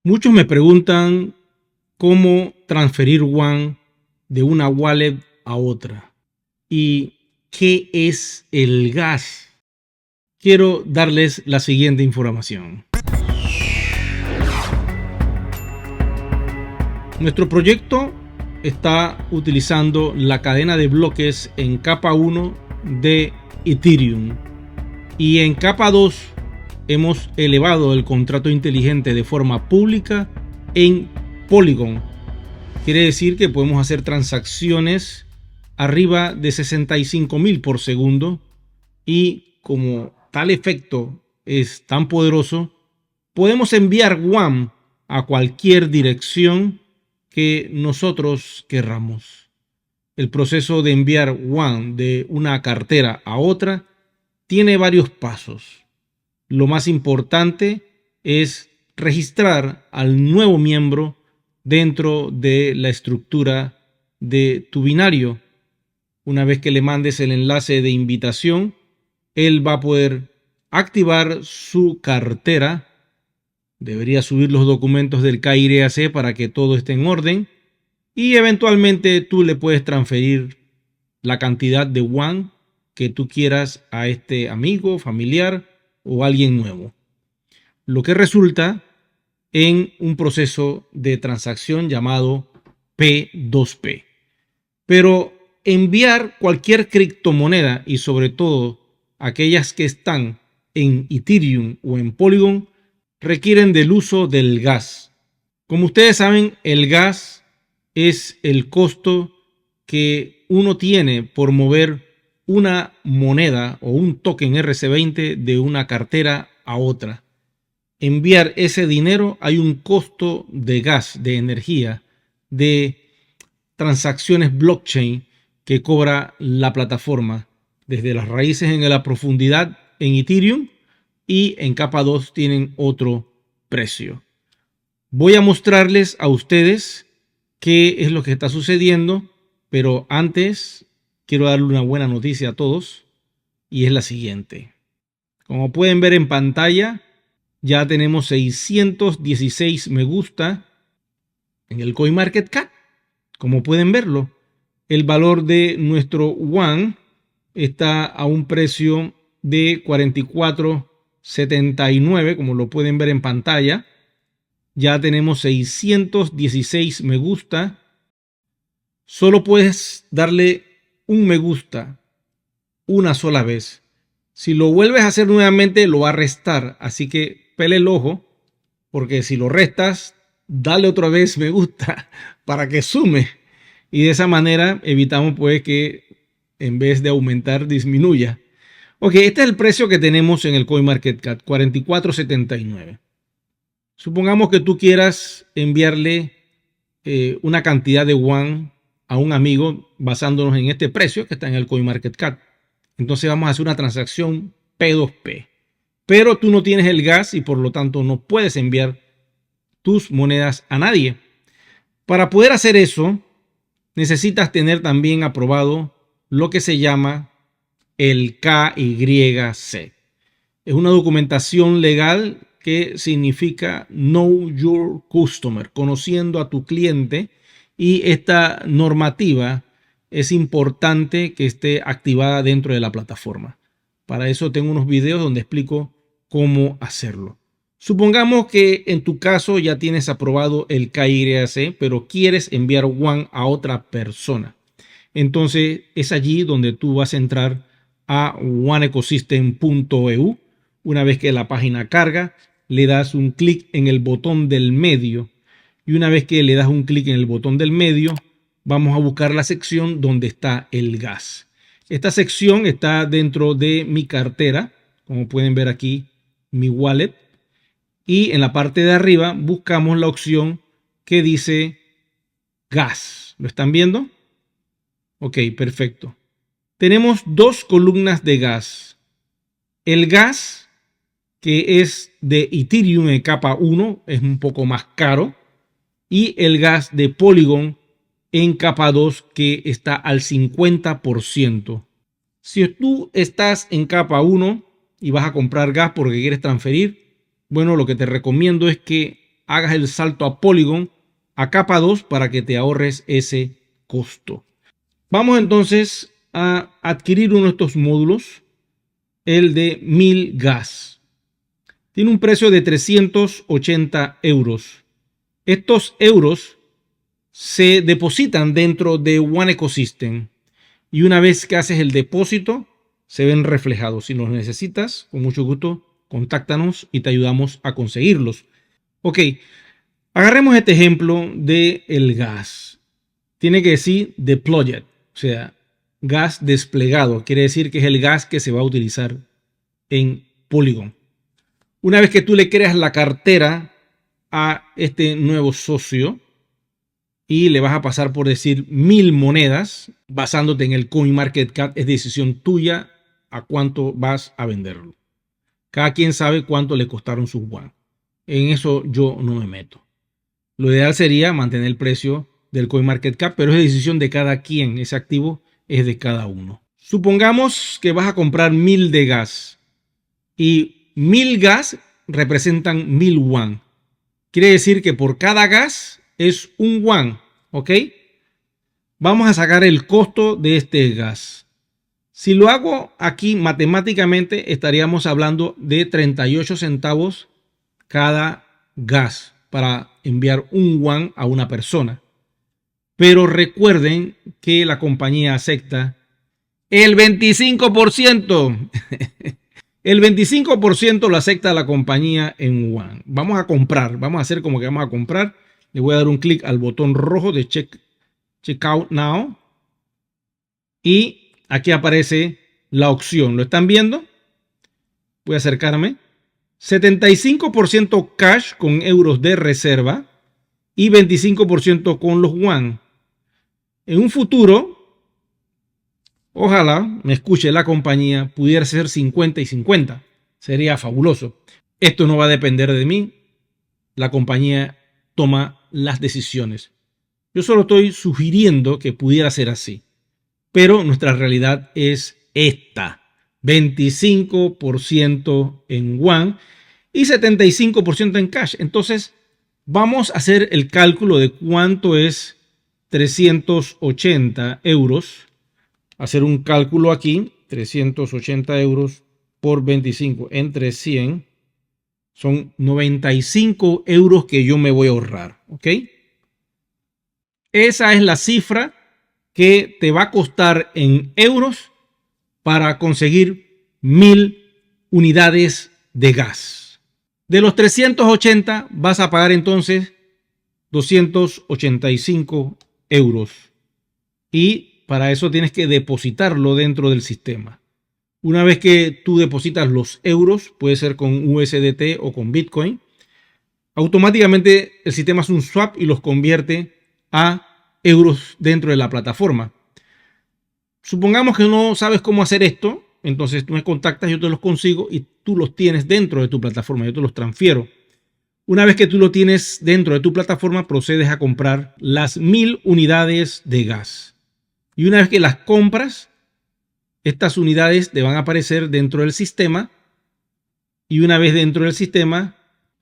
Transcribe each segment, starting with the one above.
Muchos me preguntan cómo transferir WAN de una wallet a otra. ¿Y qué es el gas? Quiero darles la siguiente información. Nuestro proyecto está utilizando la cadena de bloques en capa 1 de Ethereum. Y en capa 2 hemos elevado el contrato inteligente de forma pública en Polygon. Quiere decir que podemos hacer transacciones arriba de 65.000 por segundo. Y como tal efecto es tan poderoso, podemos enviar WAN a cualquier dirección que nosotros querramos. El proceso de enviar WAN de una cartera a otra tiene varios pasos. Lo más importante es registrar al nuevo miembro dentro de la estructura de tu binario. Una vez que le mandes el enlace de invitación, él va a poder activar su cartera. Debería subir los documentos del KYC para que todo esté en orden. Y eventualmente tú le puedes transferir la cantidad de WAN que tú quieras a este amigo, familiar o alguien nuevo. Lo que resulta en un proceso de transacción llamado P2P. Pero enviar cualquier criptomoneda y sobre todo aquellas que están en Ethereum o en Polygon requieren del uso del gas. Como ustedes saben, el gas es el costo que uno tiene por mover una moneda o un token RC20 de una cartera a otra. Enviar ese dinero hay un costo de gas, de energía, de transacciones blockchain que cobra la plataforma desde las raíces en la profundidad en Ethereum y en capa 2 tienen otro precio. Voy a mostrarles a ustedes qué es lo que está sucediendo, pero antes quiero darle una buena noticia a todos y es la siguiente. Como pueden ver en pantalla, ya tenemos 616 me gusta en el CoinMarketCap. Como pueden verlo, el valor de nuestro WAN está a un precio de 44.79, como lo pueden ver en pantalla. Ya tenemos 616 me gusta. Solo puedes darle un me gusta una sola vez. Si lo vuelves a hacer nuevamente, lo va a restar. Así que pele el ojo, porque si lo restas, dale otra vez me gusta para que sume. Y de esa manera evitamos pues que en vez de aumentar, disminuya. Ok, este es el precio que tenemos en el CoinMarketCap, 44.79. Supongamos que tú quieras enviarle una cantidad de WAN a un amigo basándonos en este precio que está en el CoinMarketCap. Entonces vamos a hacer una transacción P2P. Pero tú no tienes el gas y por lo tanto no puedes enviar tus monedas a nadie. Para poder hacer eso, necesitas tener también aprobado lo que se llama el KYC. Es una documentación legal que significa Know Your Customer, conociendo a tu cliente, y esta normativa es importante que esté activada dentro de la plataforma. Para eso tengo unos videos donde explico cómo hacerlo. Supongamos que en tu caso ya tienes aprobado el KYC, pero quieres enviar WAN a otra persona. Entonces es allí donde tú vas a entrar a wanecosystem.eu. Una vez que la página carga, le das un clic en el botón del medio. Y una vez que le das un clic en el botón del medio, vamos a buscar la sección donde está el gas. Esta sección está dentro de mi cartera, como pueden ver aquí, mi wallet. Y en la parte de arriba buscamos la opción que dice gas. ¿Lo están viendo? Ok, perfecto. Tenemos dos columnas de gas. El gas, que es de Ethereum en capa 1, es un poco más caro. Y el gas de Polygon en capa 2, que está al 50%. Si tú estás en capa 1 y vas a comprar gas porque quieres transferir, bueno, lo que te recomiendo es que hagas el salto a Polygon, a capa 2, para que te ahorres ese costo. Vamos entonces a adquirir uno de estos módulos, el de 1000 gas. Tiene un precio de 380 euros. Estos euros se depositan dentro de One Ecosystem y una vez que haces el depósito se ven reflejados. Si los necesitas, con mucho gusto, contáctanos y te ayudamos a conseguirlos. Ok, agarremos este ejemplo del gas. Tiene que decir deployed, o sea, gas desplegado. Quiere decir que es el gas que se va a utilizar en Polygon. Una vez que tú le creas la cartera a este nuevo socio y le vas a pasar por decir 1000 monedas, basándote en el CoinMarketCap, es decisión tuya a cuánto vas a venderlo. Cada quien sabe cuánto le costaron sus WAN. En eso yo no me meto. Lo ideal sería mantener el precio del CoinMarketCap, pero es decisión de cada quien. Ese activo es de cada uno. Supongamos que vas a comprar 1000 de gas y 1000 gas representan 1000 WAN. Quiere decir que por cada gas es un WAN, ¿ok? Vamos a sacar el costo de este gas. Si lo hago aquí matemáticamente, estaríamos hablando de 38 centavos cada gas para enviar un WAN a una persona. Pero recuerden que la compañía acepta el 25%. El 25% lo acepta la compañía en WAN. Vamos a comprar, vamos a hacer como que vamos a comprar. Le voy a dar un clic al botón rojo de Checkout Now. Y aquí aparece la opción. ¿Lo están viendo? Voy a acercarme. 75% cash con euros de reserva y 25% con los WAN. En un futuro, ojalá me escuche la compañía, pudiera ser 50 y 50. Sería fabuloso. Esto no va a depender de mí. La compañía toma las decisiones. Yo solo estoy sugiriendo que pudiera ser así. Pero nuestra realidad es esta. 25% en WAN y 75% en cash. Entonces, vamos a hacer el cálculo de cuánto es 380 euros. Hacer un cálculo aquí. 380 euros por 25 entre 100. Son 95 euros que yo me voy a ahorrar. ¿Ok? Esa es la cifra que te va a costar en euros para conseguir 1000 unidades de gas. De los 380 vas a pagar entonces 285 euros. Y para eso tienes que depositarlo dentro del sistema. Una vez que tú depositas los euros, puede ser con USDT o con Bitcoin, automáticamente el sistema hace un swap y los convierte a euros dentro de la plataforma. Supongamos que no sabes cómo hacer esto, entonces tú me contactas, yo te los consigo y tú los tienes dentro de tu plataforma, yo te los transfiero. Una vez que tú lo tienes dentro de tu plataforma, procedes a comprar las 1000 unidades de gas. Y una vez que las compras, estas unidades te van a aparecer dentro del sistema. Y una vez dentro del sistema,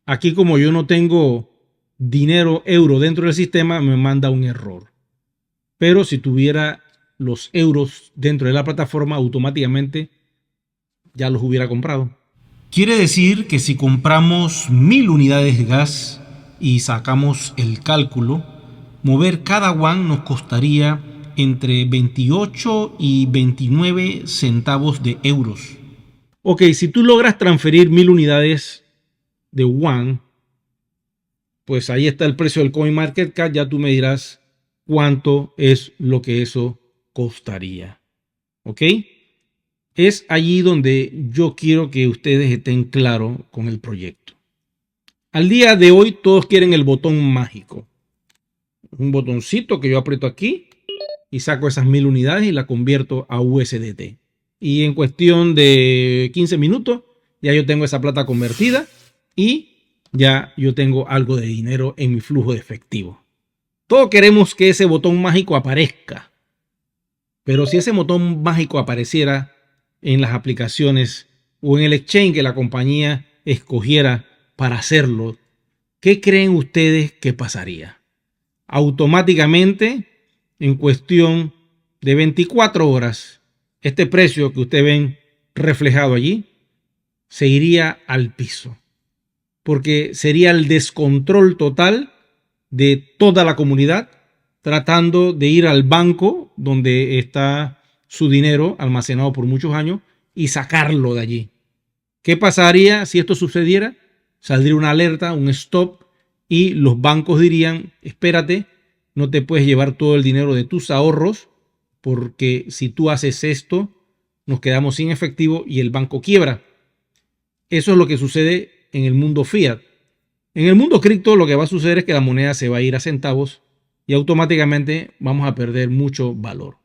aquí como yo no tengo dinero euro dentro del sistema, me manda un error. Pero si tuviera los euros dentro de la plataforma, automáticamente ya los hubiera comprado. Quiere decir que si compramos 1000 unidades de gas y sacamos el cálculo, mover cada WAN nos costaría entre 28 y 29 centavos de euros. Ok, si tú logras transferir 1000 unidades de WAN, pues ahí está el precio del CoinMarketCap. Ya tú me dirás cuánto es lo que eso costaría. ¿Ok? Es allí donde yo quiero que ustedes estén claros con el proyecto. Al día de hoy todos quieren el botón mágico. Un botoncito que yo aprieto aquí y saco esas 1000 unidades y la convierto a USDT. Y en cuestión de 15 minutos ya yo tengo esa plata convertida y ya yo tengo algo de dinero en mi flujo de efectivo. Todos queremos que ese botón mágico aparezca. Pero si ese botón mágico apareciera en las aplicaciones o en el exchange que la compañía escogiera para hacerlo, ¿qué creen ustedes que pasaría? Automáticamente, en cuestión de 24 horas, este precio que ustedes ven reflejado allí se iría al piso, porque sería el descontrol total de toda la comunidad tratando de ir al banco donde está su dinero almacenado por muchos años y sacarlo de allí. ¿Qué pasaría si esto sucediera? Saldría una alerta, un stop, y los bancos dirían, espérate, no te puedes llevar todo el dinero de tus ahorros, porque si tú haces esto, nos quedamos sin efectivo y el banco quiebra. Eso es lo que sucede en el mundo fiat. En el mundo cripto lo que va a suceder es que la moneda se va a ir a centavos y automáticamente vamos a perder mucho valor.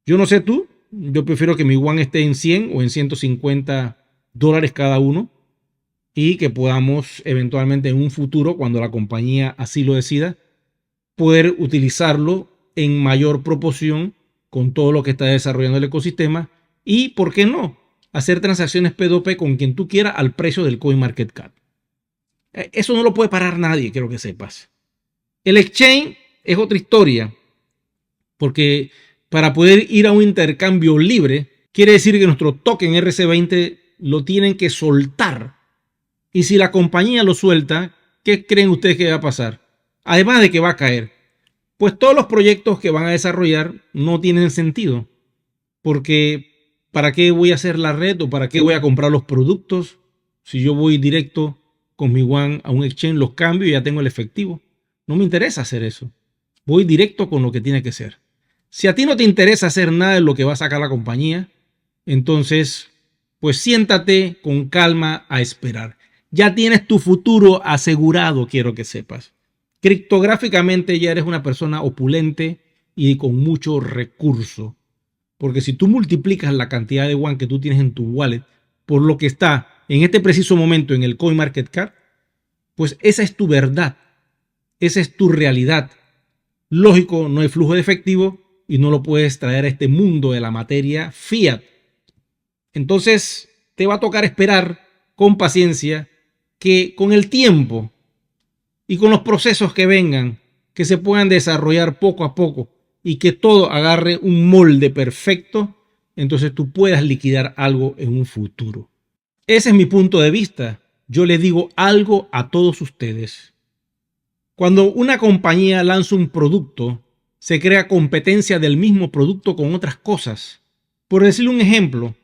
Yo no sé tú, yo prefiero que mi yuan esté en 100 o en 150 dólares cada uno y que podamos eventualmente en un futuro, cuando la compañía así lo decida, poder utilizarlo en mayor proporción con todo lo que está desarrollando el ecosistema y, ¿por qué no?, hacer transacciones P2P con quien tú quieras al precio del CoinMarketCap. Eso no lo puede parar nadie, quiero que sepas. El exchange es otra historia, porque para poder ir a un intercambio libre, quiere decir que nuestro token RC20 lo tienen que soltar. Y si la compañía lo suelta, ¿qué creen ustedes que va a pasar? Además de que va a caer, pues todos los proyectos que van a desarrollar no tienen sentido. Porque ¿para qué voy a hacer la red o para qué voy a comprar los productos? Si yo voy directo con mi yuan a un exchange, los cambio y ya tengo el efectivo. No me interesa hacer eso. Voy directo con lo que tiene que ser. Si a ti no te interesa hacer nada de lo que va a sacar la compañía, entonces, pues siéntate con calma a esperar. Ya tienes tu futuro asegurado, quiero que sepas. Criptográficamente ya eres una persona opulente y con mucho recurso. Porque si tú multiplicas la cantidad de yuan que tú tienes en tu wallet por lo que está en este preciso momento en el CoinMarketCap, pues esa es tu verdad. Esa es tu realidad. Lógico, no hay flujo de efectivo y no lo puedes traer a este mundo de la materia fiat. Entonces te va a tocar esperar con paciencia que con el tiempo y con los procesos que vengan, que se puedan desarrollar poco a poco y que todo agarre un molde perfecto, entonces tú puedas liquidar algo en un futuro. Ese es mi punto de vista. Yo le digo algo a todos ustedes. Cuando una compañía lanza un producto, se crea competencia del mismo producto con otras cosas. Por decirle un ejemplo,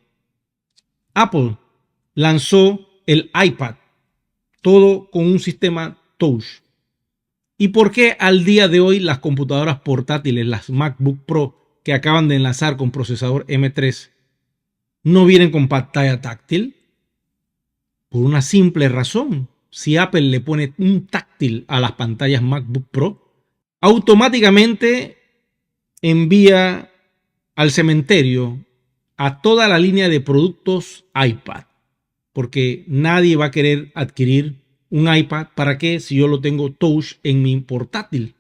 Apple lanzó el iPad, todo con un sistema touch. ¿Y por qué al día de hoy las computadoras portátiles, las MacBook Pro que acaban de lanzar con procesador M3, no vienen con pantalla táctil? Por una simple razón. Si Apple le pone un táctil a las pantallas MacBook Pro, automáticamente envía al cementerio a toda la línea de productos iPad. Porque nadie va a querer adquirir un iPad. ¿Para qué? Si yo lo tengo touch en mi portátil.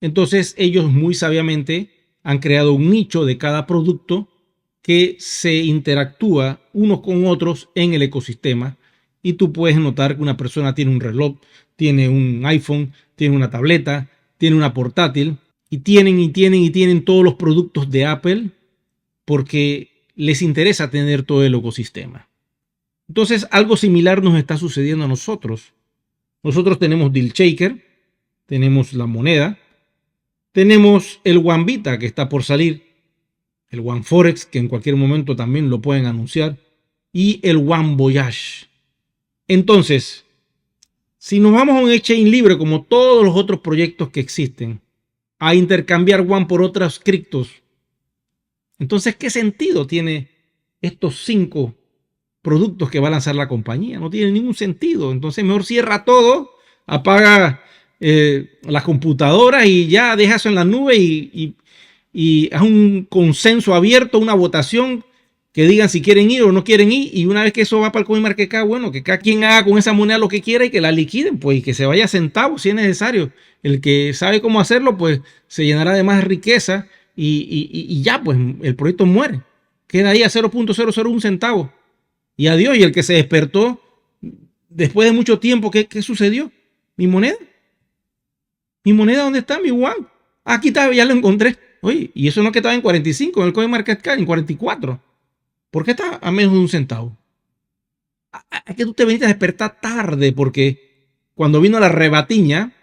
Entonces ellos muy sabiamente han creado un nicho de cada producto que se interactúa unos con otros en el ecosistema. Y tú puedes notar que una persona tiene un reloj, tiene un iPhone, tiene una tableta, tiene una portátil y tienen todos los productos de Apple porque les interesa tener todo el ecosistema. Entonces algo similar nos está sucediendo a nosotros. Nosotros tenemos DealShaker, tenemos la moneda, tenemos el OneVita que está por salir, el OneForex que en cualquier momento también lo pueden anunciar y el OneVoyage. Entonces, si nos vamos a un exchange libre como todos los otros proyectos que existen, a intercambiar yuan por otros criptos, entonces, ¿qué sentido tiene estos 5 productos que va a lanzar la compañía? No tiene ningún sentido. Entonces, mejor cierra todo, apaga las computadoras y ya deja eso en la nube y haz un consenso abierto, una votación que digan si quieren ir o no quieren ir, y una vez que eso va para el CoinMarketCap, bueno, que cada quien haga con esa moneda lo que quiera y que la liquiden, pues, y que se vaya a centavos si es necesario. El que sabe cómo hacerlo, pues, se llenará de más riqueza y ya, pues, el proyecto muere. Queda ahí a 0.001 centavo. Y adiós, y el que se despertó después de mucho tiempo, ¿qué sucedió? ¿Mi moneda? ¿Mi moneda dónde está? ¿Mi yuan? Aquí está, ya lo encontré. Oye, y eso no que estaba en 45 en el CoinMarketCap, en 44. ¿Por qué está a menos de 1 centavo? Es que tú te viniste a despertar tarde porque cuando vino la rebatiña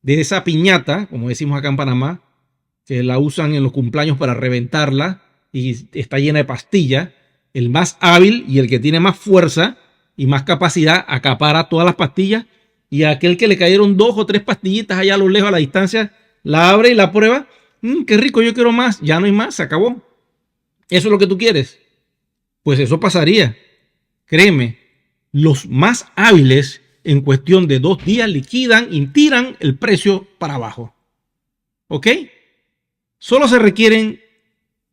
de esa piñata, como decimos acá en Panamá, que la usan en los cumpleaños para reventarla y está llena de pastillas, el más hábil y el que tiene más fuerza y más capacidad acapara todas las pastillas y aquel que le cayeron 2 o 3 pastillitas allá a lo lejos a la distancia, la abre y la prueba. Qué rico, yo quiero más. Ya no hay más, se acabó. ¿Eso es lo que tú quieres? Pues eso pasaría. Créeme, los más hábiles en cuestión de 2 días liquidan y tiran el precio para abajo. ¿Ok? Solo se requieren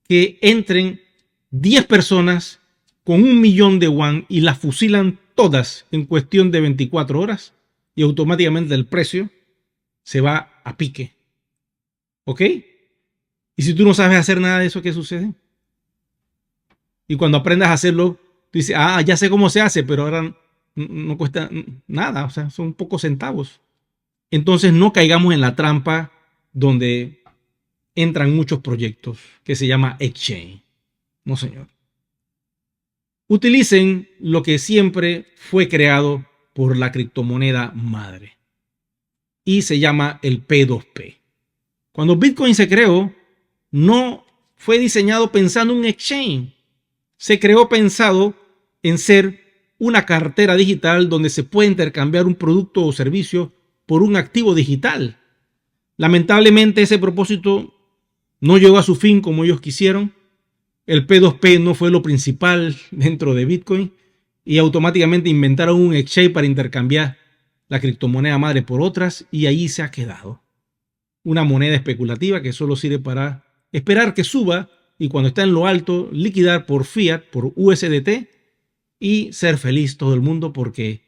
que entren 10 personas con 1 millón de yuan y las fusilan todas en cuestión de 24 horas y automáticamente el precio se va a pique. ¿Ok? Y si tú no sabes hacer nada de eso, ¿qué sucede? Y cuando aprendas a hacerlo, tú dices, ya sé cómo se hace, pero ahora no cuesta nada, o sea, son pocos centavos. Entonces no caigamos en la trampa donde entran muchos proyectos que se llama exchange. No, señor. Utilicen lo que siempre fue creado por la criptomoneda madre y se llama el P2P. Cuando Bitcoin se creó, no fue diseñado pensando en un exchange. Se creó pensado en ser una cartera digital donde se puede intercambiar un producto o servicio por un activo digital. Lamentablemente ese propósito no llegó a su fin como ellos quisieron. El P2P no fue lo principal dentro de Bitcoin y automáticamente inventaron un exchange para intercambiar la criptomoneda madre por otras y ahí se ha quedado. Una moneda especulativa que solo sirve para esperar que suba y cuando está en lo alto liquidar por fiat, por USDT y ser feliz todo el mundo porque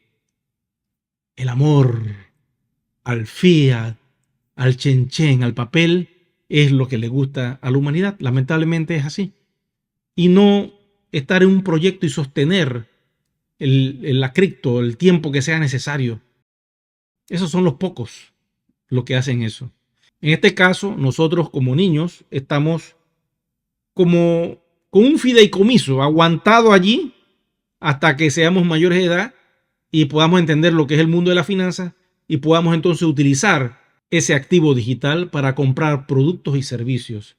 el amor al fiat, al chen, al papel es lo que le gusta a la humanidad. Lamentablemente es así. Y no estar en un proyecto y sostener la cripto el tiempo que sea necesario. Esos son los pocos los que hacen eso. En este caso, nosotros como niños estamos como con un fideicomiso aguantado allí hasta que seamos mayores de edad y podamos entender lo que es el mundo de la finanza y podamos entonces utilizar ese activo digital para comprar productos y servicios.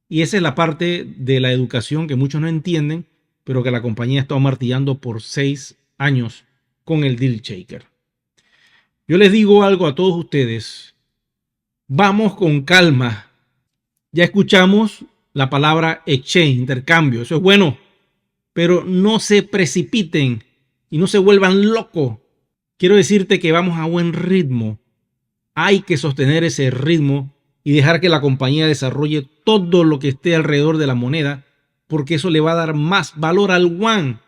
Y esa es la parte de la educación que muchos no entienden, pero que la compañía ha estado martillando por 6 años con el Deal Shaker. Yo les digo algo a todos ustedes. Vamos con calma. Ya escuchamos la palabra exchange, intercambio. Eso es bueno, pero no se precipiten y no se vuelvan locos. Quiero decirte que vamos a buen ritmo. Hay que sostener ese ritmo y dejar que la compañía desarrolle todo lo que esté alrededor de la moneda, porque eso le va a dar más valor al yuan.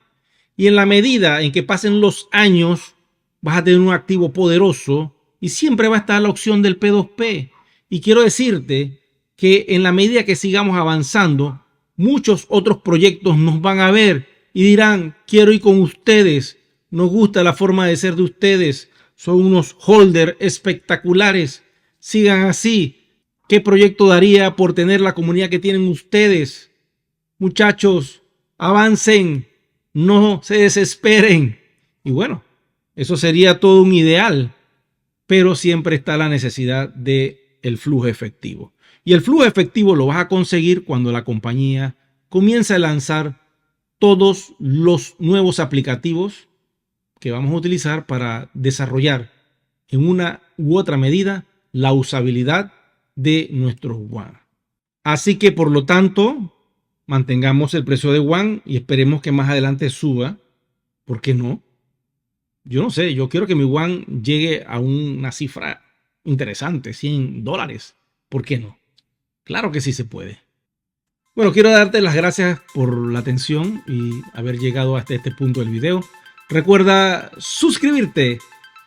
Y en la medida en que pasen los años, vas a tener un activo poderoso y siempre va a estar la opción del P2P. Y quiero decirte que en la medida que sigamos avanzando, muchos otros proyectos nos van a ver y dirán, quiero ir con ustedes, nos gusta la forma de ser de ustedes, son unos holders espectaculares, sigan así. ¿Qué proyecto daría por tener la comunidad que tienen ustedes? Muchachos, avancen, no se desesperen. Y bueno, eso sería todo un ideal, pero siempre está la necesidad del flujo efectivo. Y el flujo efectivo lo vas a conseguir cuando la compañía comienza a lanzar todos los nuevos aplicativos que vamos a utilizar para desarrollar en una u otra medida la usabilidad de nuestros yuan. Así que por lo tanto, mantengamos el precio de yuan y esperemos que más adelante suba. ¿Por qué no? Yo no sé, yo quiero que mi yuan llegue a una cifra interesante, $100. ¿Por qué no? Claro que sí se puede. Bueno, quiero darte las gracias por la atención y haber llegado hasta este punto del video. Recuerda suscribirte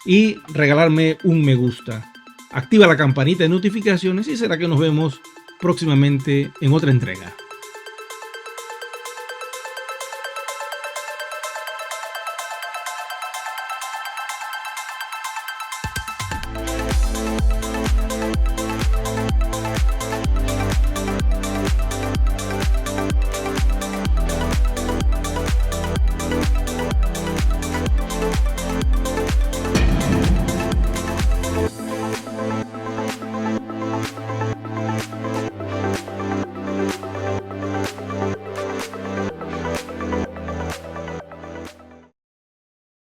y regalarme un me gusta. Activa la campanita de notificaciones y será que nos vemos próximamente en otra entrega.